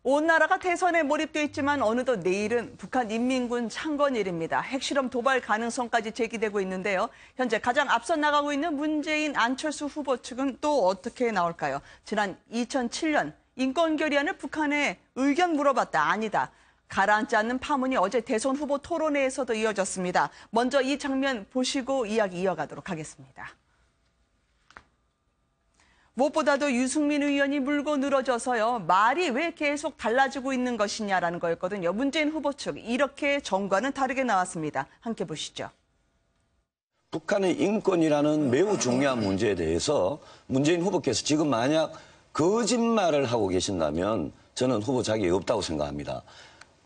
온 나라가 대선에 몰입돼 있지만 어느덧 내일은 북한 인민군 창건일입니다. 핵실험 도발 가능성까지 제기되고 있는데요. 현재 가장 앞서 나가고 있는 문재인, 안철수 후보 측은 또 어떻게 나올까요? 지난 2007년 인권 결의안을 북한에 의견 물어봤다, 아니다. 가라앉지 않는 파문이 어제 대선 후보 토론회에서도 이어졌습니다. 먼저 이 장면 보시고 이야기 이어가도록 하겠습니다. 무엇보다도 유승민 의원이 물고 늘어져서요. 말이 왜 계속 달라지고 있는 것이냐라는 거였거든요. 문재인 후보 측 이렇게 정과는 다르게 나왔습니다. 함께 보시죠. 북한의 인권이라는 매우 중요한 문제에 대해서 문재인 후보께서 지금 만약 거짓말을 하고 계신다면 저는 후보 자격이 없다고 생각합니다.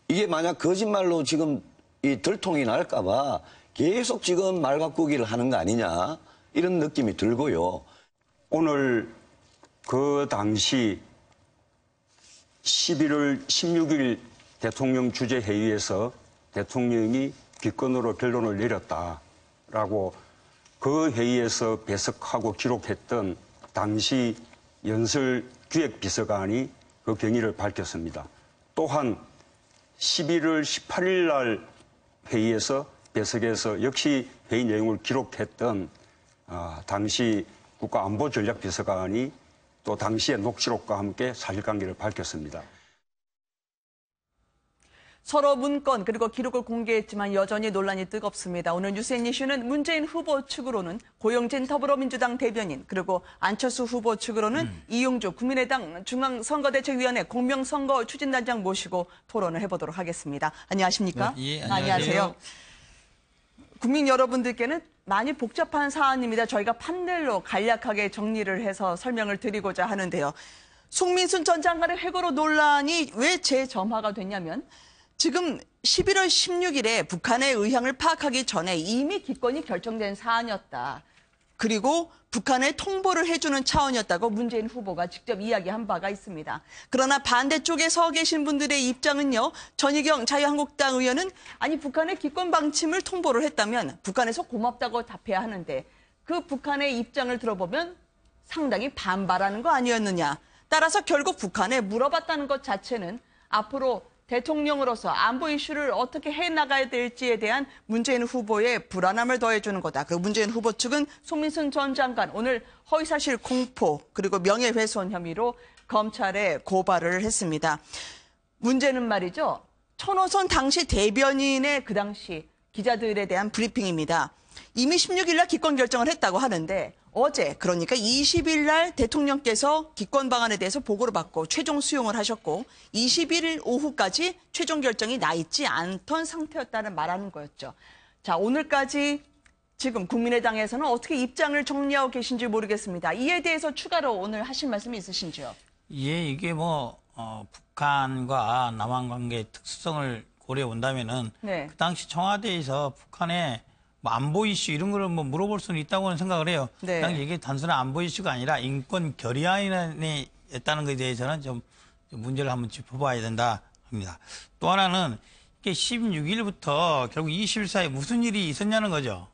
이게 만약 거짓말로 지금 이 들통이 날까 봐 계속 지금 말 바꾸기를 하는 거 아니냐 이런 느낌이 들고요. 오늘 그 당시 11월 16일 대통령 주재회의에서 대통령이 기권으로 결론을 내렸다라고 그 회의에서 배석하고 기록했던 당시 연설기획비서관이 그 경위를 밝혔습니다. 또한 11월 18일 날 회의에서 배석해서 역시 회의 내용을 기록했던 당시 국가안보전략비서관이 또 당시의 녹취록과 함께 사실관계를 밝혔습니다. 서로 문건 그리고 기록을 공개했지만 여전히 논란이 뜨겁습니다. 오늘 뉴스앤 이슈는 문재인 후보 측으로는 고영진 더불어민주당 대변인 그리고 안철수 후보 측으로는 이용주 국민의당 중앙선거대책위원회 공명선거 추진단장 모시고 토론을 해보도록 하겠습니다. 안녕하십니까? 네, 예, 안녕하세요. 국민 여러분들께는 많이 복잡한 사안입니다. 저희가 판넬로 간략하게 정리를 해서 설명을 드리고자 하는데요. 송민순 전 장관의 회고록 논란이 왜 재점화가 됐냐면 지금 11월 16일에 북한의 의향을 파악하기 전에 이미 기권이 결정된 사안이었다. 그리고 북한에 통보를 해주는 차원이었다고 문재인 후보가 직접 이야기한 바가 있습니다. 그러나 반대쪽에 서 계신 분들의 입장은요. 전희경 자유한국당 의원은 아니 북한의 기권 방침을 통보를 했다면 북한에서 고맙다고 답해야 하는데 그 북한의 입장을 들어보면 상당히 반발하는 거 아니었느냐. 따라서 결국 북한에 물어봤다는 것 자체는 앞으로 대통령으로서 안보 이슈를 어떻게 해나가야 될지에 대한 문재인 후보의 불안함을 더해주는 거다. 그 문재인 후보 측은 송민순 전 장관 오늘 허위사실 공포 그리고 명예훼손 혐의로 검찰에 고발을 했습니다. 문제는 말이죠. 천호선 당시 대변인의 그 당시 기자들에 대한 브리핑입니다. 이미 16일 날 기권 결정을 했다고 하는데 어제 그러니까 20일 날 대통령께서 기권 방안에 대해서 보고를 받고 최종 수용을 하셨고 21일 오후까지 최종 결정이 나 있지 않던 상태였다는 말하는 거였죠. 자, 오늘까지 지금 국민의당에서는 어떻게 입장을 정리하고 계신지 모르겠습니다. 이에 대해서 추가로 오늘 하실 말씀이 있으신지요? 예, 이게 북한과 남한 관계의 특수성을 고려해 본다면은 네. 그 당시 청와대에서 북한의 안보 이슈 이런 거를 물어볼 수는 있다고는 생각을 해요. 네. 당시 이게 단순한 안보 이슈가 아니라 인권 결의안이었다는 것에 대해서는 좀 문제를 한번 짚어봐야 된다 합니다. 또 하나는 이게 16일부터 결국 20일 사이에 무슨 일이 있었냐는 거죠.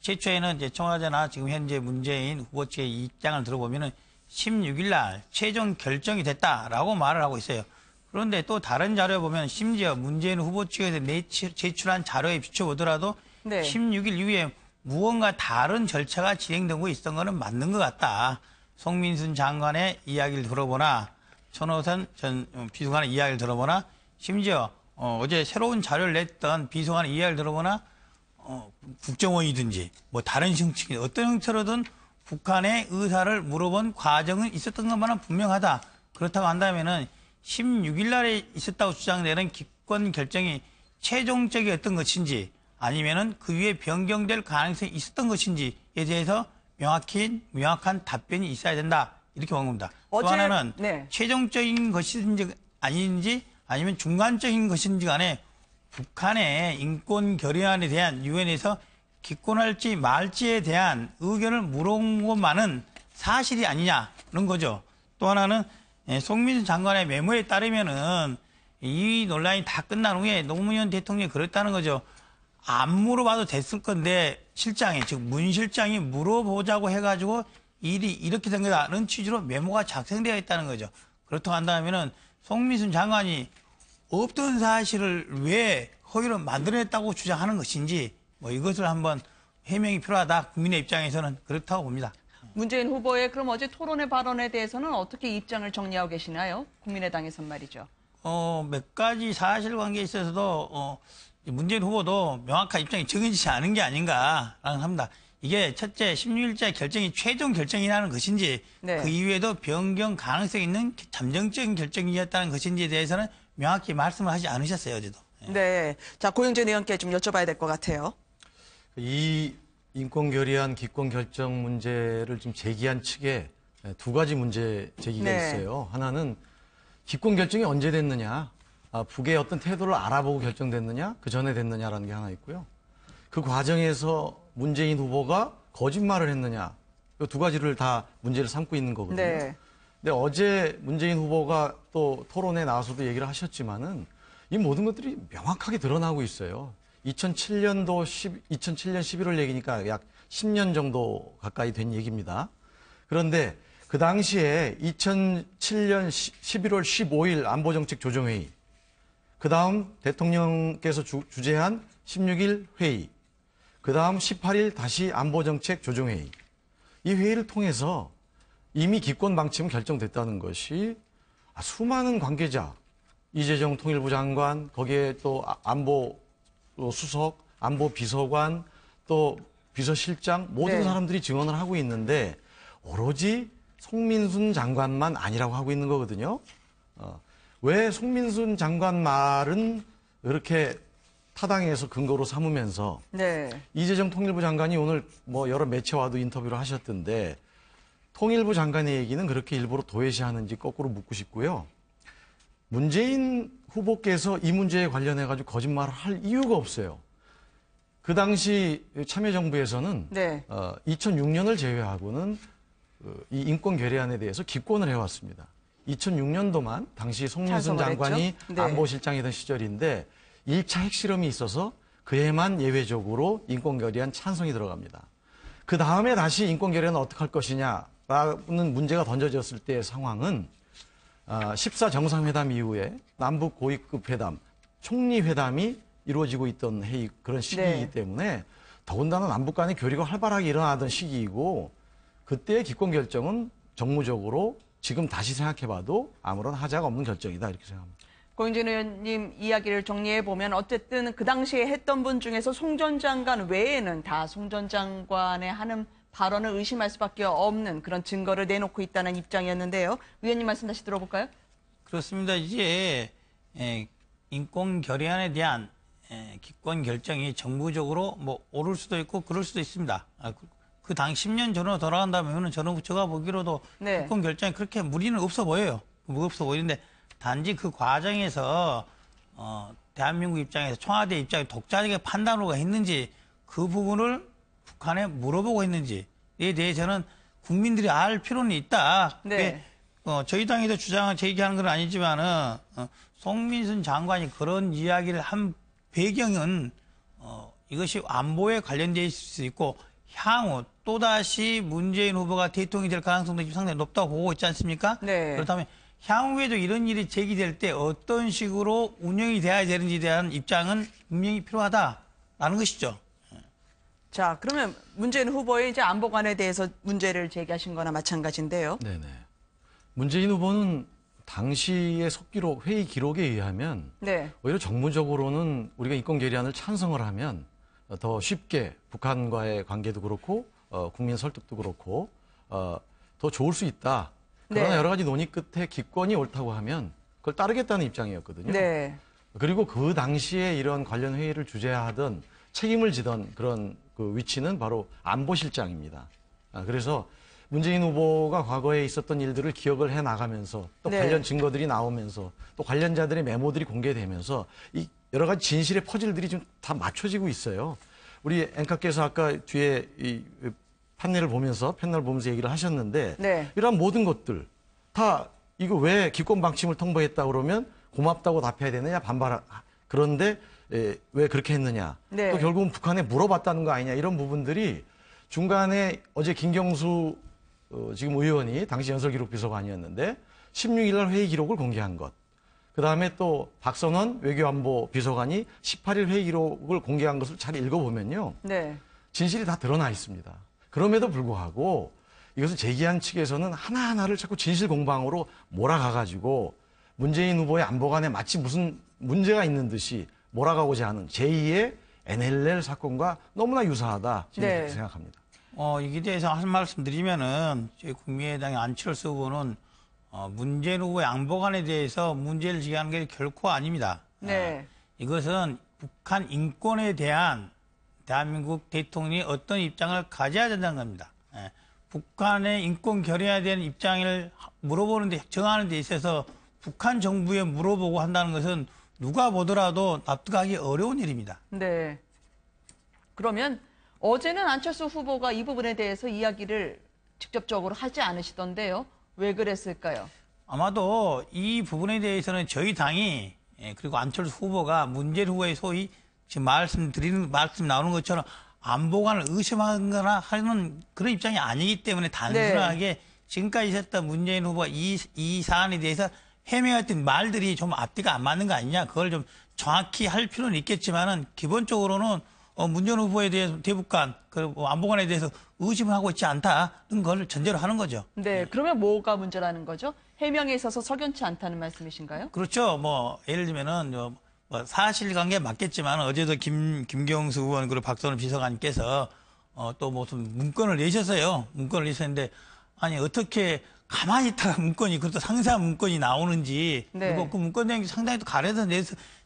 최초에는 이제 청와대나 지금 현재 문재인 후보 측의 입장을 들어보면은 16일 날 최종 결정이 됐다라고 말을 하고 있어요. 그런데 또 다른 자료에 보면 심지어 문재인 후보 측에서 제출한 자료에 비춰보더라도 네. 16일 이후에 무언가 다른 절차가 진행되고 있었던 것은 맞는 것 같다. 송민순 장관의 이야기를 들어보나 천호선 전 비서관의 이야기를 들어보나 심지어 어제 새로운 자료를 냈던 비서관의 이야기를 들어보나 국정원이든지 다른 형식 어떤 형태로든 북한의 의사를 물어본 과정은 있었던 것만은 분명하다. 그렇다고 한다면은 16일 날에 있었다고 주장되는 기권 결정이 최종적이었던 것인지 아니면은 그 위에 변경될 가능성이 있었던 것인지에 대해서 명확한 답변이 있어야 된다. 이렇게 본 겁니다. 또 하나는 네. 최종적인 것인지 아닌지 아니면 중간적인 것인지 간에 북한의 인권 결의안에 대한 유엔에서 기권할지 말지에 대한 의견을 물어본 것만은 사실이 아니냐는 거죠. 또 하나는 송민순 장관의 메모에 따르면은 이 논란이 다 끝난 후에 노무현 대통령이 그랬다는 거죠. 안 물어봐도 됐을 건데 실장이 즉 문 실장이 물어보자고 해가지고 일이 이렇게 된 거다는 취지로 메모가 작성되어 있다는 거죠. 그렇다고 한다면은 송민순 장관이 없던 사실을 왜 허위로 만들어냈다고 주장하는 것인지 뭐 이것을 한번 해명이 필요하다. 국민의 입장에서는 그렇다고 봅니다. 문재인 후보의 그럼 어제 토론회 발언에 대해서는 어떻게 입장을 정리하고 계시나요? 국민의당에선 말이죠. 몇 가지 사실관계에 있어서도 문재인 후보도 명확한 입장이 정해지지 않은 게 아닌가라는 합니다. 이게 첫째 16일자 결정이 최종 결정이라는 것인지 네. 그 이후에도 변경 가능성이 있는 잠정적인 결정이었다는 것인지에 대해서는 명확히 말씀을 하지 않으셨어요, 어제도. 네. 자, 고영진 의원께 좀 여쭤봐야 될 것 같아요. 이 인권 결의안 기권 결정 문제를 지금 제기한 측에 두 가지 문제 제기가 네. 있어요. 하나는 기권 결정이 언제 됐느냐, 북의 어떤 태도를 알아보고 결정됐느냐, 그 전에 됐느냐라는 게 하나 있고요. 그 과정에서 문재인 후보가 거짓말을 했느냐, 이 두 가지를 다 문제를 삼고 있는 거거든요. 네. 근데 어제 문재인 후보가 또 토론에 나와서도 얘기를 하셨지만은 이 모든 것들이 명확하게 드러나고 있어요. 2007년 11월 얘기니까 약 10년 정도 가까이 된 얘기입니다. 그런데 그 당시에 2007년 11월 15일 안보정책 조정회의, 그 다음 대통령께서 주재한 16일 회의, 그 다음 18일 다시 안보정책 조정회의. 이 회의를 통해서 이미 기권 방침은 결정됐다는 것이 수많은 관계자, 이재정 통일부 장관, 거기에 또 안보 수석, 안보 비서관, 또 비서실장 모든 네. 사람들이 증언을 하고 있는데 오로지 송민순 장관만 아니라고 하고 있는 거거든요. 왜 송민순 장관 말은 이렇게 타당해서 근거로 삼으면서 네. 이재정 통일부 장관이 오늘 뭐 여러 매체와도 인터뷰를 하셨던데 통일부 장관의 얘기는 그렇게 일부러 도외시하는지 거꾸로 묻고 싶고요. 문재인 후보께서 이 문제에 관련해가지고 거짓말을 할 이유가 없어요. 그 당시 참여정부에서는 네. 2006년을 제외하고는 이 인권 결의안에 대해서 기권을 해왔습니다. 2006년도만 당시 송민순 찬성을 장관이 했죠? 네. 안보실장이던 시절인데 1차 핵실험이 있어서 그해만 예외적으로 인권 결의안 찬성이 들어갑니다. 그 다음에 다시 인권 결의안은 어떻게 할 것이냐라는 문제가 던져졌을 때의 상황은 14 정상회담 이후에 남북 고위급 회담, 총리 회담이 이루어지고 있던 그런 시기이기 네. 때문에 더군다나 남북 간의 교류가 활발하게 일어나던 시기이고 그때의 기권 결정은 정무적으로 지금 다시 생각해봐도 아무런 하자가 없는 결정이다 이렇게 생각합니다. 고영진 의원님 이야기를 정리해보면 어쨌든 그 당시에 했던 분 중에서 송 전 장관 외에는 다 송 전 장관의 하는 발언을 의심할 수밖에 없는 그런 증거를 내놓고 있다는 입장이었는데요. 위원님 말씀 다시 들어볼까요? 그렇습니다. 이제 인권 결의안에 대한 기권 결정이 정부적으로 뭐 오를 수도 있고 그럴 수도 있습니다. 그 당 10년 전으로 돌아간다면 저는 제가 보기로도 네. 기권 결정에 그렇게 무리는 없어 보여요. 없어 보이는데 단지 그 과정에서 대한민국 입장에서 청와대 입장에 독자적인 판단으로가 했는지 그 부분을 북한에 물어보고 했는지에 대해서는 국민들이 알 필요는 있다. 네. 저희 당에도 주장을 제기하는 건 아니지만은 송민순 장관이 그런 이야기를 한 배경은 이것이 안보에 관련되어 있을 수 있고 향후 또다시 문재인 후보가 대통령이 될 가능성도 상당히 높다고 보고 있지 않습니까? 네. 그렇다면 향후에도 이런 일이 제기될 때 어떤 식으로 운영이 돼야 되는지에 대한 입장은 분명히 필요하다라는 것이죠. 자, 그러면 문재인 후보의 이제 안보관에 대해서 문제를 제기하신 거나 마찬가지인데요. 네네. 문재인 후보는 당시의 속기록, 회의 기록에 의하면 네. 오히려 정무적으로는 우리가 인권 결의안을 찬성을 하면 더 쉽게 북한과의 관계도 그렇고 국민 설득도 그렇고 더 좋을 수 있다. 그러나 네. 여러 가지 논의 끝에 기권이 옳다고 하면 그걸 따르겠다는 입장이었거든요. 네. 그리고 그 당시에 이런 관련 회의를 주재하던 책임을 지던 그런 그 위치는 바로 안보실장입니다. 그래서 문재인 후보가 과거에 있었던 일들을 기억을 해 나가면서 또 네. 관련 증거들이 나오면서 또 관련자들의 메모들이 공개되면서 이 여러 가지 진실의 퍼즐들이 좀 다 맞춰지고 있어요. 우리 앵커께서 아까 뒤에 이 패널을 보면서 얘기를 하셨는데 네. 이러한 모든 것들 다 이거 왜 기권 방침을 통보했다 그러면 고맙다고 답해야 되느냐 그런데 왜 그렇게 했느냐 네. 또 결국은 북한에 물어봤다는 거 아니냐 이런 부분들이 중간에 어제 김경수 지금 의원이 당시 연설기록비서관이었는데 16일 날 회의 기록을 공개한 것 그다음에 또 박선원 외교안보 비서관이 18일 회의 기록을 공개한 것을 잘 읽어보면요. 네. 진실이 다 드러나 있습니다. 그럼에도 불구하고 이것을 제기한 측에서는 하나하나를 자꾸 진실 공방으로 몰아가가지고 문재인 후보의 안보관에 마치 무슨 문제가 있는 듯이 몰아가고자 하는 제2의 NLL 사건과 너무나 유사하다 저는 네. 그렇게 생각합니다. 이에 대해서 한 말씀 드리면은 저희 국민의당의 안철수 후보는 문재인 후보의 안보관에 대해서 문제를 제기하는 게 결코 아닙니다. 네. 이것은 북한 인권에 대한 대한민국 대통령이 어떤 입장을 가져야 된다는 겁니다. 예. 북한의 인권 결의에 대한 입장을 물어보는데 정하는 데 있어서 북한 정부에 물어보고 한다는 것은 누가 보더라도 납득하기 어려운 일입니다. 네. 그러면 어제는 안철수 후보가 이 부분에 대해서 이야기를 직접적으로 하지 않으시던데요. 왜 그랬을까요? 아마도 이 부분에 대해서는 저희 당이 그리고 안철수 후보가 문재인 후보의 소위 지금 말씀 나오는 것처럼 안보관을 의심하거나 하는 그런 입장이 아니기 때문에 단순하게 지금까지 있었던 문재인 후보가 이 사안에 대해서 해명했던 말들이 좀 앞뒤가 안 맞는 거 아니냐. 그걸 좀 정확히 할 필요는 있겠지만은 기본적으로는 문재인 후보에 대해서 대북관 그리고 안보관에 대해서 의심을 하고 있지 않다는 걸 전제로 하는 거죠. 네. 그러면 뭐가 문제라는 거죠? 해명에 있어서 석연치 않다는 말씀이신가요? 그렇죠. 예를 들면은 사실관계 맞겠지만 어제도 김경수 의원 그리고 박선원 비서관님께서 또 무슨 문건을 내셨어요. 문건을 내셨는데 아니 어떻게 가만히 있다가 문건이 그것도 상세한 문건이 나오는지 네. 그리고 그 문건 내용이 상당히 또 가려서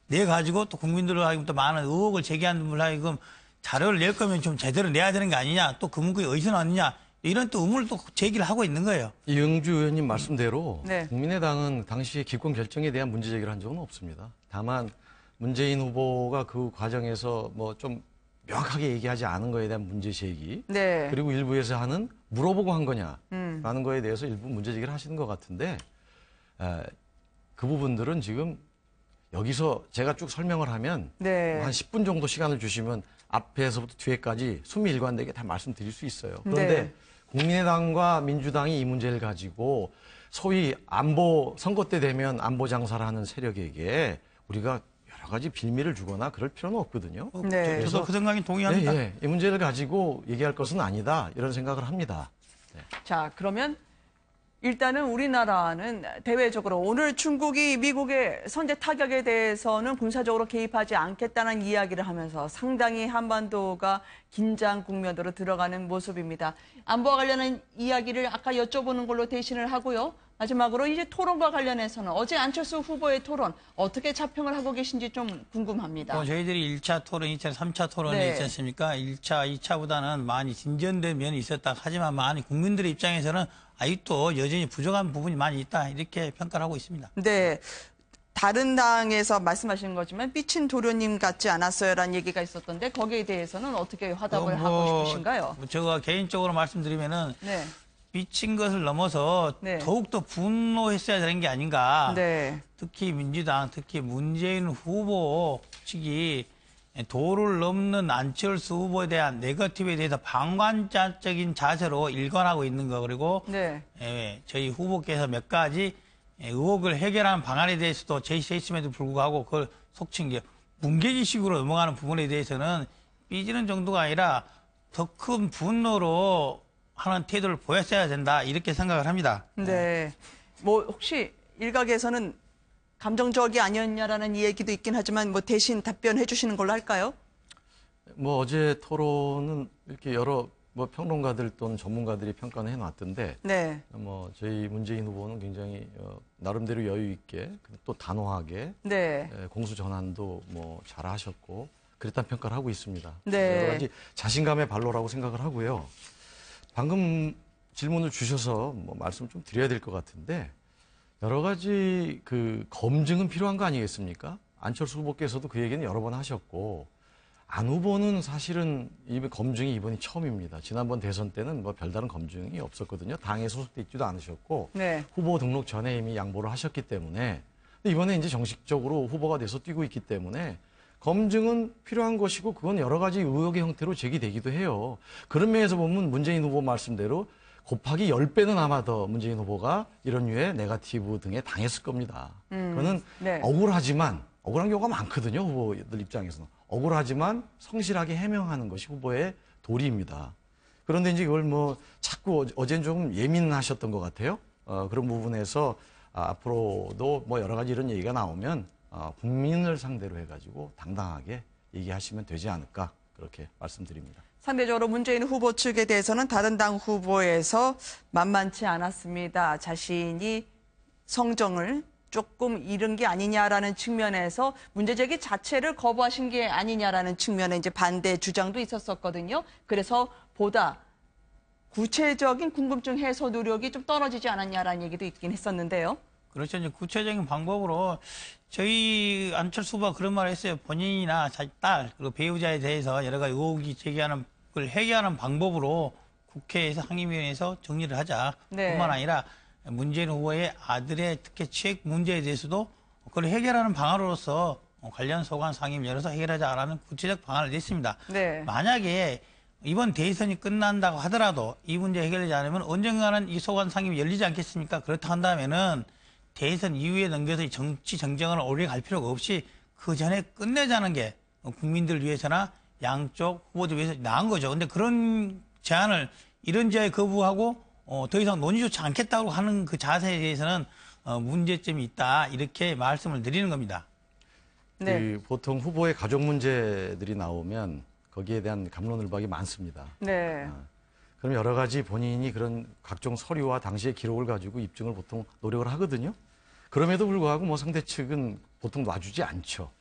내 가지고 또 국민들을 하여금 또 많은 의혹을 제기하는 분을 하여금 자료를 낼 거면 좀 제대로 내야 되는 거 아니냐 또 그 문건이 어디서 나왔느냐 이런 또 의문을 또 제기를 하고 있는 거예요. 이영주 의원님 말씀대로 네. 국민의당은 당시 기권 결정에 대한 문제 제기를 한 적은 없습니다. 다만 문재인 후보가 그 과정에서 뭐 좀 명확하게 얘기하지 않은 거에 대한 문제 제기 네. 그리고 일부에서 하는 물어보고 한 거냐라는 거에 대해서 일부 문제 제기를 하시는 것 같은데 그 부분들은 지금 여기서 제가 쭉 설명을 하면 네. 한 10분 정도 시간을 주시면 앞에서부터 뒤에까지 숨일관되게 다 말씀드릴 수 있어요. 그런데 네. 국민의당과 민주당이 이 문제를 가지고 소위 안보 선거 때 되면 안보 장사를 하는 세력에게 우리가 여러 가지 빌미를 주거나 그럴 필요는 없거든요. 네. 저도 그 생각에 동의합니다. 이 문제를 가지고 얘기할 것은 아니다 이런 생각을 합니다. 자, 그러면 일단은 우리나라는 대외적으로 오늘 중국이 미국의 선제 타격에 대해서는 군사적으로 개입하지 않겠다는 이야기를 하면서 상당히 한반도가 긴장 국면으로 들어가는 모습입니다. 안보와 관련한 이야기를 아까 여쭤보는 걸로 대신을 하고요. 마지막으로 이제 토론과 관련해서는 어제 안철수 후보의 토론 어떻게 자평을 하고 계신지 좀 궁금합니다. 저희들이 1차 토론, 2차, 3차 토론을 네. 했지 않습니까? 1차, 2차보다는 많이 진전된 면이 있었다. 하지만 많이 국민들의 입장에서는 아직도 여전히 부족한 부분이 많이 있다. 이렇게 평가를 하고 있습니다. 네. 다른 당에서 말씀하시는 거지만 삐친 도련님 같지 않았어요라는 얘기가 있었던데 거기에 대해서는 어떻게 화답을 하고 싶으신가요? 제가 개인적으로 말씀드리면은 네. 삐친 것을 넘어서 네. 더욱더 분노했어야 되는 게 아닌가. 네. 특히 민주당, 특히 문재인 후보 측이 도를 넘는 안철수 후보에 대한 네거티브에 대해서 방관자적인 자세로 일관하고 있는 거 그리고 네. 저희 후보께서 몇 가지 의혹을 해결하는 방안에 대해서도 제시했음에도 불구하고 그걸 속친 게 문개지식으로 넘어가는 부분에 대해서는 삐지는 정도가 아니라 더 큰 분노로 하는 태도를 보였어야 된다 이렇게 생각을 합니다. 네. 뭐 혹시 일각에서는 감정적이 아니었냐라는 얘기도 있긴 하지만 뭐 대신 답변해 주시는 걸로 할까요? 뭐 어제 토론은 이렇게 여러 뭐 평론가들 또는 전문가들이 평가는 해놨던데 네. 뭐 저희 문재인 후보는 굉장히 나름대로 여유 있게 또 단호하게 네. 공수 전환도 뭐 잘하셨고 그랬다는 평가를 하고 있습니다. 네. 여러 가지 자신감의 발로라고 생각을 하고요. 방금 질문을 주셔서 뭐 말씀 좀 드려야 될 것 같은데 여러 가지 그 검증은 필요한 거 아니겠습니까? 안철수 후보께서도 그 얘기는 여러 번 하셨고 안 후보는 사실은 이 검증이 이번이 처음입니다. 지난번 대선 때는 뭐 별다른 검증이 없었거든요. 당에 소속돼 있지도 않으셨고 네. 후보 등록 전에 이미 양보를 하셨기 때문에 근데 이번에 이제 정식적으로 후보가 돼서 뛰고 있기 때문에 검증은 필요한 것이고 그건 여러 가지 의혹의 형태로 제기되기도 해요. 그런 면에서 보면 문재인 후보 말씀대로 곱하기 10배는 아마 더 문재인 후보가 이런 류의 네거티브 등에 당했을 겁니다. 그거는 네. 억울한 경우가 많거든요. 후보들 입장에서는. 억울하지만 성실하게 해명하는 것이 후보의 도리입니다. 그런데 이제 이걸 뭐 자꾸 어제는 좀 예민하셨던 것 같아요. 그런 부분에서 앞으로도 뭐 여러 가지 이런 얘기가 나오면 국민을 상대로 해가지고 당당하게 얘기하시면 되지 않을까 그렇게 말씀드립니다. 상대적으로 문재인 후보 측에 대해서는 다른 당 후보에서 만만치 않았습니다. 자신이 성정을 조금 잃은 게 아니냐라는 측면에서 문제 제기 자체를 거부하신 게 아니냐라는 측면에 이제 반대 주장도 있었었거든요. 그래서 보다 구체적인 궁금증 해소 노력이 좀 떨어지지 않았냐라는 얘기도 있긴 했었는데요. 그렇죠. 이제 구체적인 방법으로 저희 안철수 후보가 그런 말을 했어요. 본인이나 자기 딸 그리고 배우자에 대해서 여러 가지 의혹이 제기하는 걸 해결하는 방법으로 국회에서 상임위원회에서 정리를 하자. 네. 뿐만 아니라 문재인 후보의 아들의 특혜 취액 문제에 대해서도 그걸 해결하는 방안으로서 관련 소관 상임위 열어서 해결하자라는 구체적 방안을 냈습니다. 네. 만약에 이번 대선이 끝난다고 하더라도 이 문제 해결되지 않으면 언젠가는 이 소관 상임위 열리지 않겠습니까? 그렇다 한다면은 대선 이후에 넘겨서 이 정치 정쟁을 오래 갈 필요가 없이 그 전에 끝내자는 게 국민들 위해서나 양쪽 후보들 위해서 나은 거죠. 근데 그런 제안을 이런 제안에 거부하고 더 이상 논의조차 않겠다고 하는 그 자세에 대해서는 문제점이 있다 이렇게 말씀을 드리는 겁니다. 네. 보통 후보의 가족 문제들이 나오면 거기에 대한 갑론을박이 많습니다. 네. 그럼 여러 가지 본인이 그런 각종 서류와 당시의 기록을 가지고 입증을 보통 노력을 하거든요. 그럼에도 불구하고 뭐 상대 측은 보통 놔주지 않죠.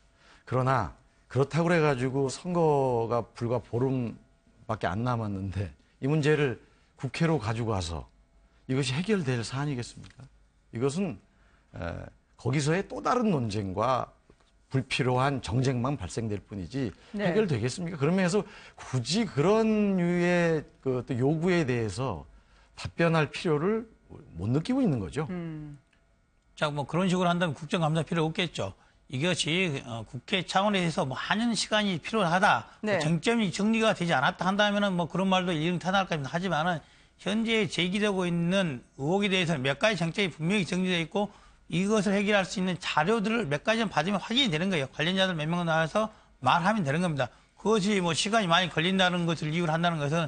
그러나 그렇다고 해가지고 선거가 불과 보름밖에 안 남았는데 이 문제를 국회로 가지고 와서 이것이 해결될 사안이겠습니까? 이것은 거기서의 또 다른 논쟁과 불필요한 정쟁만 발생될 뿐이지 네. 해결되겠습니까? 그러면서 굳이 그런 류의 또 요구에 대해서 답변할 필요를 못 느끼고 있는 거죠. 자, 뭐 그런 식으로 한다면 국정감사 필요 없겠죠. 이것이 국회 차원에서 뭐 한년 시간이 필요하다. 네. 쟁점이 정리가 되지 않았다 한다면은 뭐 그런 말도 일ring 타당할까 하지만은 현재 제기되고 있는 의혹에 대해서는 몇 가지 쟁점이 분명히 정리되어 있고 이것을 해결할 수 있는 자료들을 몇 가지만 받으면 확인이 되는 거예요. 관련자들 몇 명 나와서 말하면 되는 겁니다. 그것이 뭐 시간이 많이 걸린다는 것을 이유로 한다는 것은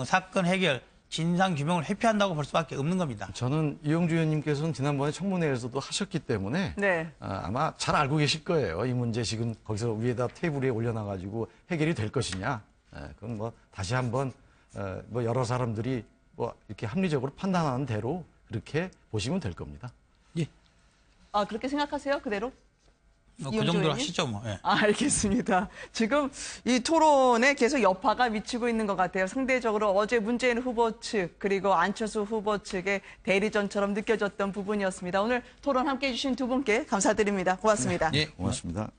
사건 해결, 진상 규명을 회피한다고 볼 수밖에 없는 겁니다. 저는 이영주 의원님께서는 지난번에 청문회에서도 하셨기 때문에 네. 아마 잘 알고 계실 거예요. 이 문제 지금 거기서 위에다 테이블 위에 올려놔가지고 해결이 될 것이냐. 그건 뭐 다시 한번 뭐 여러 사람들이 뭐 이렇게 합리적으로 판단하는 대로 그렇게 보시면 될 겁니다. 예. 아, 그렇게 생각하세요? 그대로? 그 이영주 정도로 의원님? 하시죠, 뭐. 예. 알겠습니다. 지금 이 토론에 계속 여파가 미치고 있는 것 같아요. 상대적으로 어제 문재인 후보 측 그리고 안철수 후보 측의 대리전처럼 느껴졌던 부분이었습니다. 오늘 토론 함께해 주신 두 분께 감사드립니다. 고맙습니다. 예. 고맙습니다.